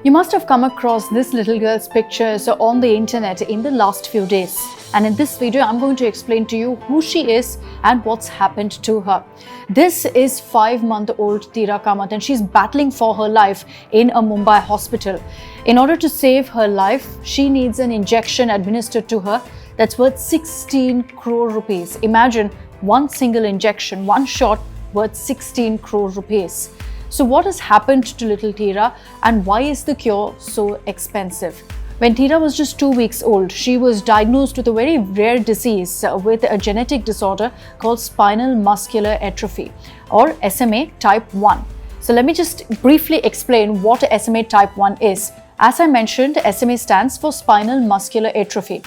You must have come across this little girl's pictures on the internet in the last few days. And in this video, I'm going to explain to you who she is and what's happened to her. This is 5-month-old Teera Kamat, and she's battling for her life in a Mumbai hospital. In order to save her life, she needs an injection administered to her that's worth 16 crore rupees. Imagine one single injection, one shot worth 16 crore rupees. So what has happened to little Teera, and why is the cure so expensive? When Teera was just 2 weeks old, she was diagnosed with a very rare disease with a genetic disorder called spinal muscular atrophy, or SMA type 1. So let me just briefly explain what SMA type 1 is. As I mentioned, SMA stands for spinal muscular atrophy.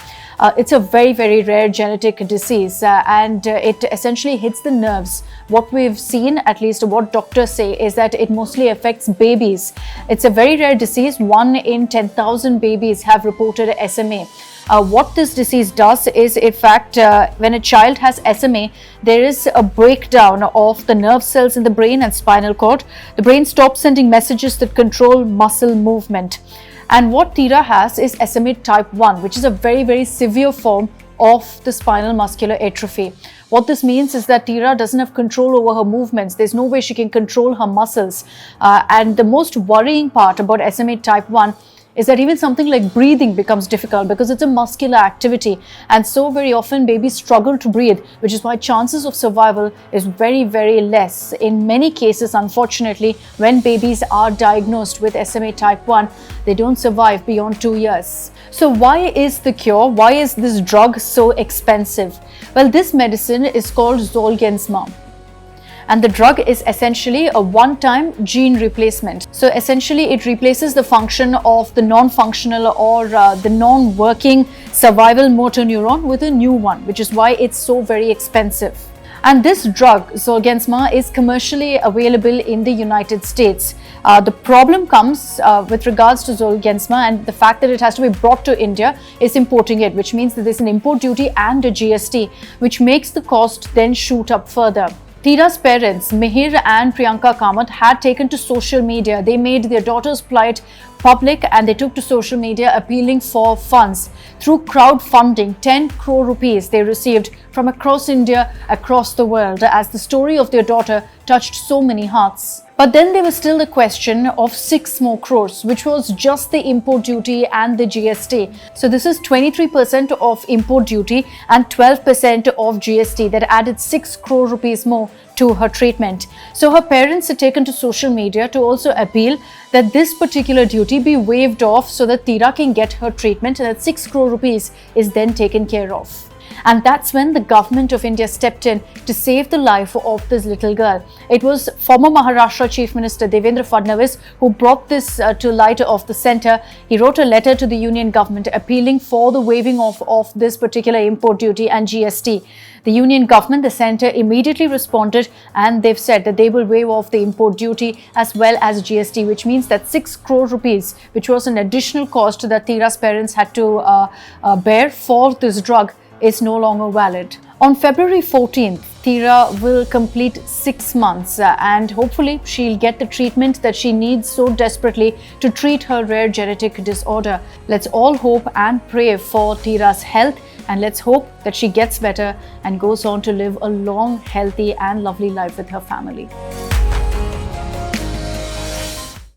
It's a very, very rare genetic disease and it essentially hits the nerves. What we've seen, at least what doctors say, is that it mostly affects babies. It's a very rare disease. 1 in 10,000 babies have reported SMA. What this disease does is, in fact, when a child has SMA, there is a breakdown of the nerve cells in the brain and spinal cord. The brain stops sending messages that control muscle movement. And what Teera has is SMA type 1, which is a very, very severe form of the spinal muscular atrophy. What this means is that Teera doesn't have control over her movements. There's no way she can control her muscles. And the most worrying part about SMA type 1 is that even something like breathing becomes difficult because it's a muscular activity, and so very often babies struggle to breathe, which is why chances of survival is very, very less. In many cases, unfortunately, when babies are diagnosed with SMA type 1, they don't survive beyond 2 years. So why is the cure? Why is this drug so expensive? Well, this medicine is called Zolgensma. And the drug is essentially a one-time gene replacement. So essentially it replaces the function of the non-functional or the non-working survival motor neuron with a new one, which is why it's so very expensive. And this drug, Zolgensma, is commercially available in the United States. The problem comes with regards to Zolgensma, and the fact that it has to be brought to India is importing it, which means that there's an import duty and a GST, which makes the cost then shoot up further. Teera's parents, Mihir and Priyanka Kamat, had taken to social media. They made their daughter's plight public and they took to social media appealing for funds. Through crowdfunding, 10 crore rupees they received from across India, across the world, as the story of their daughter touched so many hearts. But then there was still the question of 6 more crores, which was just the import duty and the GST. So this is 23% of import duty and 12% of GST that added 6 crore rupees more to her treatment. So her parents had taken to social media to also appeal that this particular duty be waived off so that Teera can get her treatment, and that 6 crore rupees is then taken care of. And that's when the government of India stepped in to save the life of this little girl. It was former Maharashtra Chief Minister Devendra Fadnavis who brought this to light of the centre. He wrote a letter to the union government appealing for the waiving off of this particular import duty and GST. The union government, the centre, immediately responded, and they've said that they will waive off the import duty as well as GST, which means that 6 crore rupees, which was an additional cost that Teera's parents had to bear for this drug, is no longer valid. On February 14th, Teera will complete 6 months and hopefully she'll get the treatment that she needs so desperately to treat her rare genetic disorder. Let's all hope and pray for Teera's health, and let's hope that she gets better and goes on to live a long, healthy and lovely life with her family.